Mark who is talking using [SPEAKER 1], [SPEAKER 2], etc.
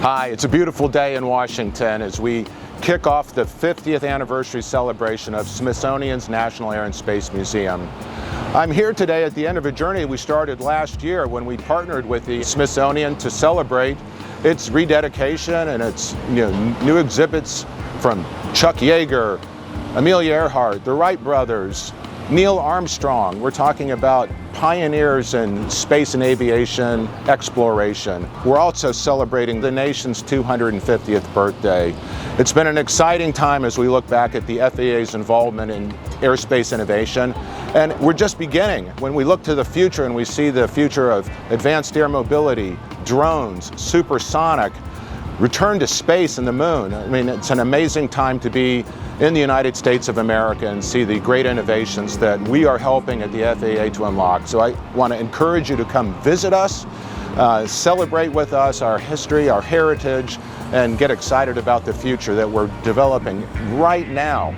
[SPEAKER 1] Hi, it's a beautiful day in Washington as we kick off the 50th anniversary celebration of Smithsonian's National Air and Space Museum. I'm here today at the end of a journey we started last year when we partnered with the Smithsonian to celebrate its rededication and its new exhibits from Chuck Yeager, Amelia Earhart, the Wright Brothers, Neil Armstrong. We're talking about pioneers in space and aviation exploration. We're also celebrating the nation's 250th birthday. It's been an exciting time as we look back at the FAA's involvement in aerospace innovation, and we're just beginning. When we look to the future and we see the future of advanced air mobility, drones, supersonic, return to space and the moon. I mean, it's an amazing time to be in the United States of America and see the great innovations that we are helping at the FAA to unlock. So I want to encourage you to come visit us, celebrate with us our history, our heritage, and get excited about the future that we're developing right now.